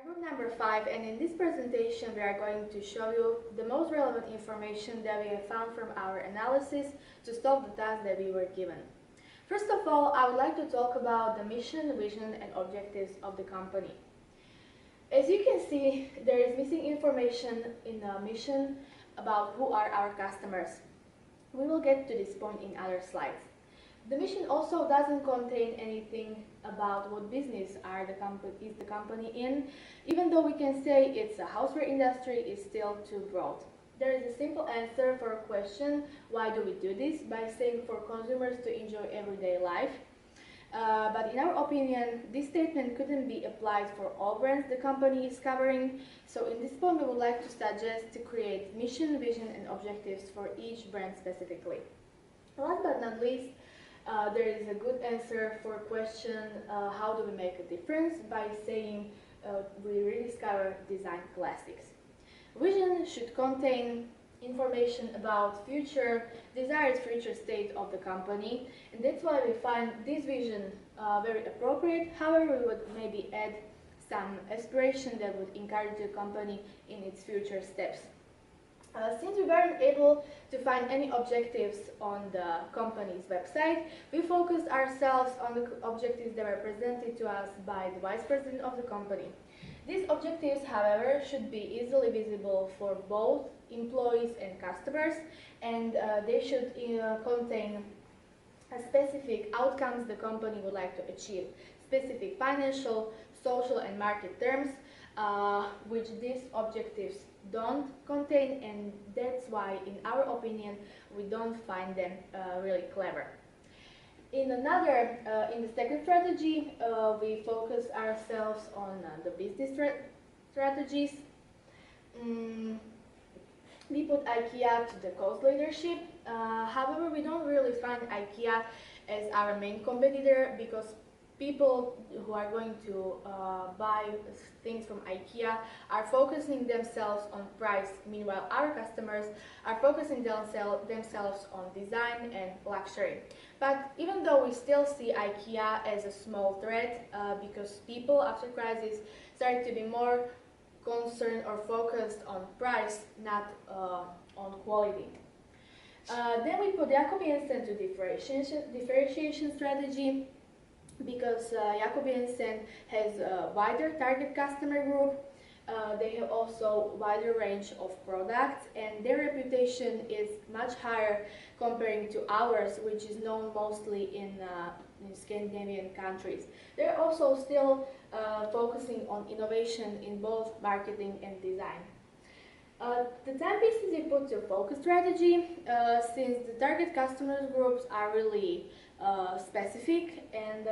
group number 5, and in this presentation we are going to show you the most relevant information that we have found from our analysis to solve the task that we were given. First of all, I would like to talk about the mission, vision and objectives of the company. As you can see, there is missing information in the mission about who are our customers. We will get to this point in other slides. The mission also doesn't contain anything about what business is the company in. Even though we can say it's a houseware industry, it's still too broad. There is a simple answer for a question, why do we do this? By saying for consumers to enjoy everyday life. But in our opinion, this statement couldn't be applied for all brands the company is covering. So in this point, we would like to suggest to create mission, vision and objectives for each brand specifically. Last but not least, there is a good answer for a question, how do we make a difference? By saying we rediscover design classics. Vision should contain information about desired future state of the company, and that's why we find this vision very appropriate. However, we would maybe add some aspiration that would encourage the company in its future steps. Since we weren't able to find any objectives on the company's website, we focused ourselves on the objectives that were presented to us by the vice president of the company. These objectives, however, should be easily visible for both employees and customers, and they should contain specific outcomes the company would like to achieve, specific financial, social and market terms, which these objectives don't contain, and that's why, in our opinion, we don't find them really clever. In the second strategy, we focus ourselves on the business strategies. We put IKEA to the cost leadership. However, we don't really find IKEA as our main competitor, because people who are going to buy things from IKEA are focusing themselves on price. Meanwhile, our customers are focusing themselves on design and luxury. But even though we still see IKEA as a small threat, because people after crisis started to be more concerned or focused on price, not on quality. Then we put Jacob Jensen to differentiation strategy, because Jacob Jensen has a wider target customer group. They have also wider range of products, and their reputation is much higher comparing to ours, which is known mostly in Scandinavian countries. They're also still focusing on innovation in both marketing and design. The timepieces we put to focus strategy, since the target customer groups are really specific, and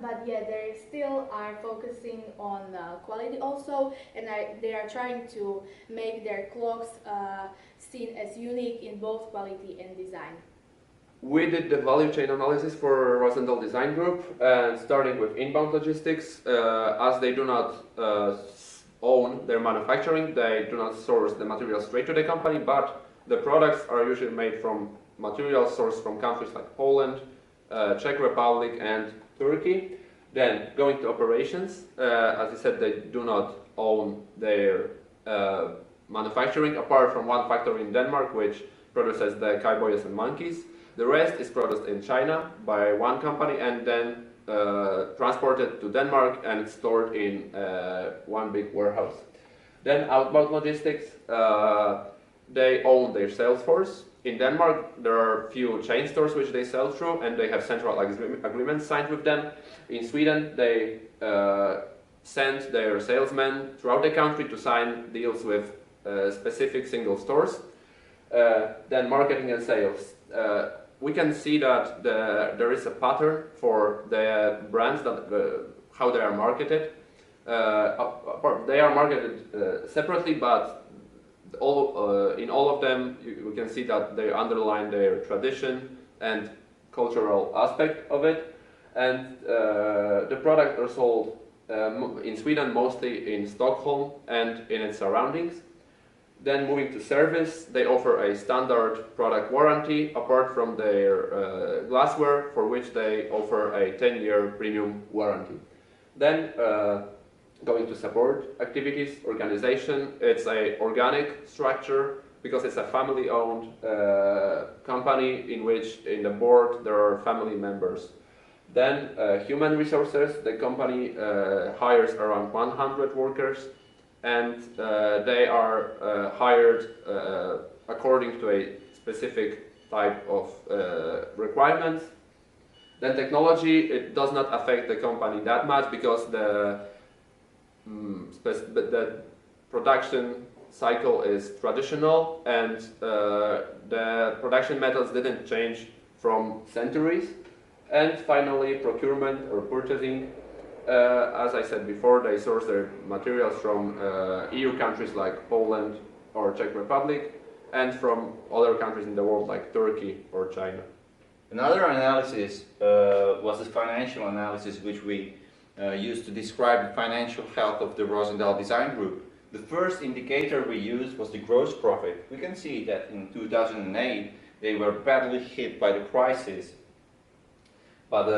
but yeah, they still are focusing on quality also, and they are trying to make their clocks seen as unique in both quality and design. We did the value chain analysis for Rosendahl Design Group, and starting with inbound logistics, as they do not own their manufacturing, they do not source the materials straight to the company, but the products are usually made from materials sourced from countries like Poland, Czech Republic and Turkey. Then going to operations, as I said, they do not own their manufacturing, apart from one factory in Denmark which produces the cowboys and monkeys. The rest is produced in China by one company and then transported to Denmark and stored in one big warehouse. Then outbound logistics, they own their sales force. In Denmark, there are few chain stores which they sell through, and they have central agreements signed with them. In Sweden, they send their salesmen throughout the country to sign deals with specific single stores. Then marketing and sales. We can see that there is a pattern for the brands, that how they are marketed. They are marketed separately, but in all of them, we can see that they underline their tradition and cultural aspect of it. And the products are sold in Sweden, mostly in Stockholm and in its surroundings. Then moving to service, they offer a standard product warranty, apart from their glassware, for which they offer a 10-year premium warranty. Then going to support activities, organization. It's a organic structure because it's a family-owned company in which in the board there are family members. Then human resources, the company hires around 100 workers, and they are hired according to a specific type of requirements. Then technology, it does not affect the company that much because the production cycle is traditional, and the production methods didn't change from centuries. And finally, procurement or purchasing. As I said before, they source their materials from EU countries like Poland or Czech Republic, and from other countries in the world like Turkey or China. Another analysis was the financial analysis, which we used to describe the financial health of the Roosendaal Design Group. The first indicator we used was the gross profit. We can see that in 2008 they were badly hit by the crisis. But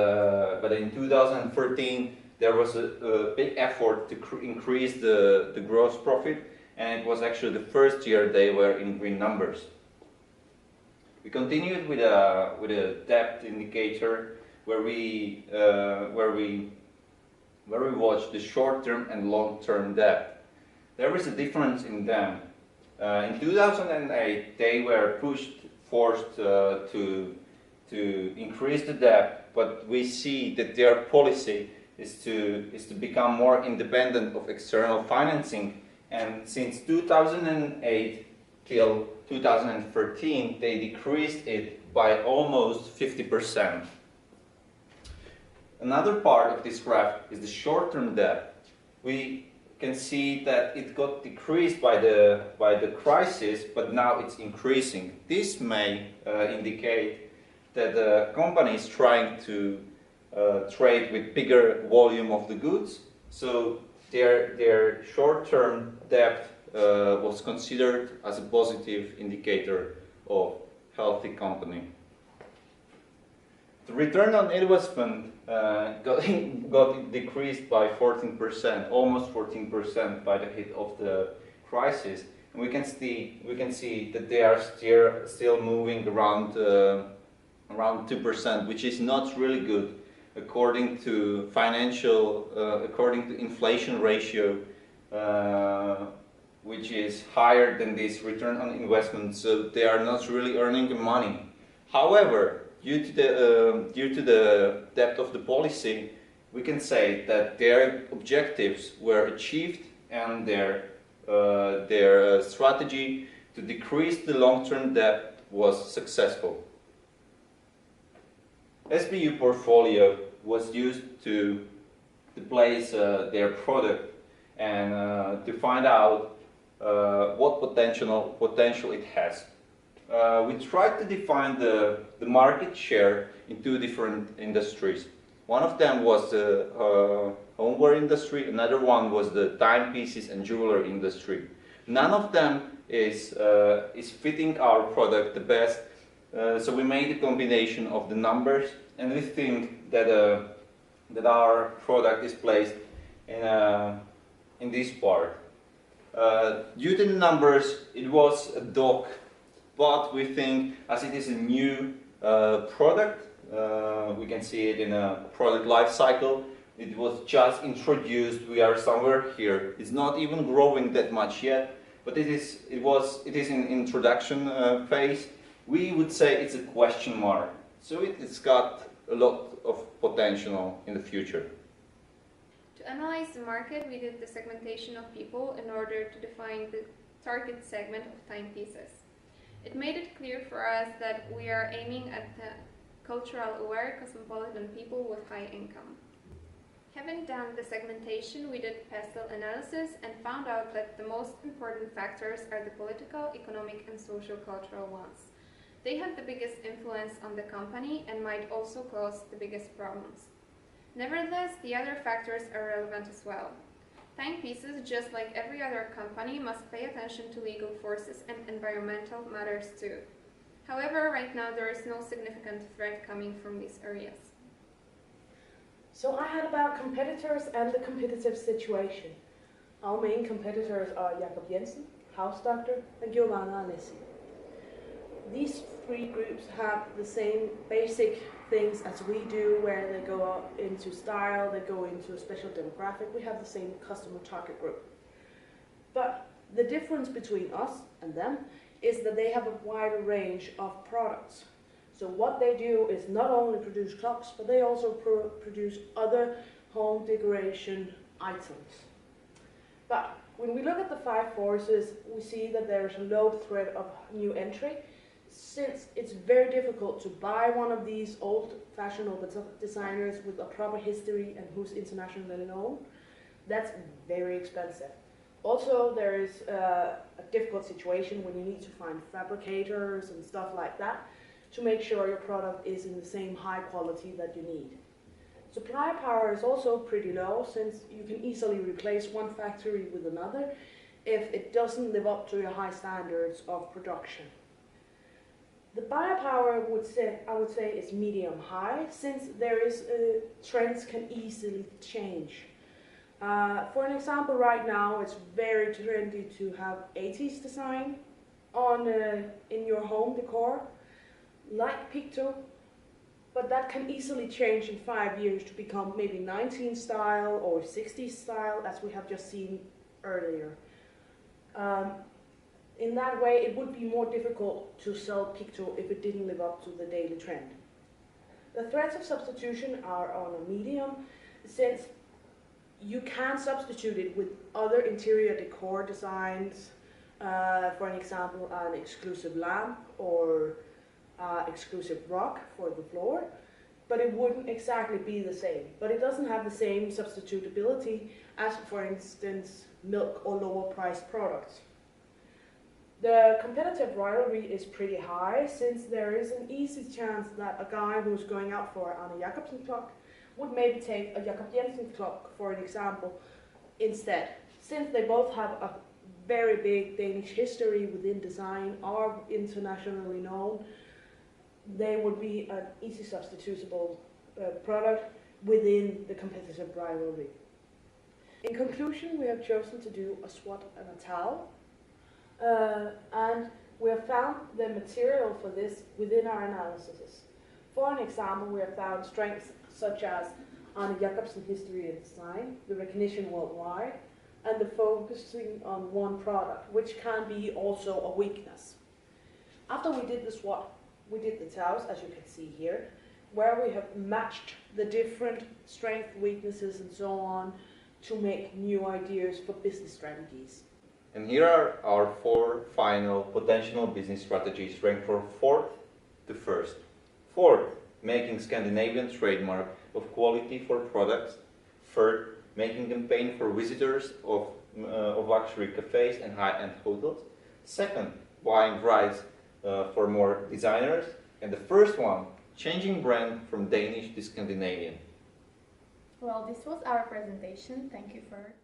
in 2013 there was a big effort to increase the gross profit, and it was actually the first year they were in green numbers. We continued with a debt indicator where we watched the short-term and long-term debt. There is a difference in them. In 2008 they were forced to increase the debt, but we see that their policy is to become more independent of external financing, and since 2008 till 2013 they decreased it by almost 50%. Another part of this graph is the short-term debt. We can see that it got decreased by the crisis, but now it's increasing. This may indicate that the company is trying to trade with bigger volume of the goods, so their short-term debt was considered as a positive indicator of healthy company. The return on investment got decreased by 14%, almost 14% by the hit of the crisis. And we can see that they are still moving around 2%, which is not really good according to inflation ratio, which is higher than this return on investment. So they are not really earning the money. However, due to the depth of the policy, we can say that their objectives were achieved, and their strategy to decrease the long-term debt was successful. SBU portfolio was used to place their product and to find out what potential it has. We tried to define the market share in two different industries. One of them was the homeware industry, another one was the timepieces and jewelry industry. None of them is fitting our product the best, so we made a combination of the numbers, and we think that our product is placed in this part. Due to the numbers, it was a dog, but we think as it is a new product, we can see it in a product life cycle. It was just introduced. We are somewhere here. It's not even growing that much yet, but it is in introduction phase. We would say it's a question mark. So it's got a lot of potential in the future. To analyze the market, we did the segmentation of people in order to define the target segment of timepieces. It made it clear for us that we are aiming at the cultural aware cosmopolitan people with high income. Having done the segmentation, we did pastel analysis and found out that the most important factors are the political, economic and social cultural ones. They have the biggest influence on the company and might also cause the biggest problems. Nevertheless, the other factors are relevant as well. Timepieces, just like every other company, must pay attention to legal forces and environmental matters too. However, right now there is no significant threat coming from these areas. So I had about competitors and the competitive situation. Our main competitors are Jacob Jensen, House Doctor, and Giovanna Alessi. These three groups have the same basic things as we do, where they go into style, they go into a special demographic. We have the same customer target group. But the difference between us and them is that they have a wider range of products. So what they do is not only produce clocks, but they also produce other home decoration items. But when we look at the five forces, we see that there is a low threat of new entry, since it's very difficult to buy one of these old-fashioned designers with a proper history and who's internationally known. That's very expensive. Also, there is a difficult situation when you need to find fabricators and stuff like that to make sure your product is in the same high quality that you need. Supply power is also pretty low, since you can easily replace one factory with another if it doesn't live up to your high standards of production. The buyer power, I would say, is medium-high, since trends can easily change. For an example, right now it's very trendy to have 80s design in your home decor, like Picto, but that can easily change in 5 years to become maybe 19 style or 60s style, as we have just seen earlier. In that way, it would be more difficult to sell Picto if it didn't live up to the daily trend. The threats of substitution are on a medium, since you can substitute it with other interior decor designs, for an example, an exclusive lamp or exclusive rock for the floor, but it wouldn't exactly be the same. But it doesn't have the same substitutability as, for instance, milk or lower priced products. The competitive rivalry is pretty high, since there is an easy chance that a guy who's going out for an Arne Jacobsen clock would maybe take a Jacob Jensen clock, for an example, instead. Since they both have a very big Danish history within design, are internationally known, they would be an easy substitutable product within the competitive rivalry. In conclusion, we have chosen to do a SWOT and a TAL, and we have found the material for this within our analysis. For an example, we have found strengths such as Arne Jacobsen history and design, the recognition worldwide, and the focusing on one product, which can be also a weakness. After we did the SWOT, we did the TALs, as you can see here, where we have matched the different strengths, weaknesses, and so on to make new ideas for business strategies. And here are our 4 final potential business strategies ranked from 4th to 1st. 4th, making Scandinavian trademark of quality for products. 3rd, making campaign for visitors of luxury cafes and high-end hotels. 2nd, buying rights for more designers. And the 1st one, changing brand from Danish to Scandinavian. Well, this was our presentation. Thank you for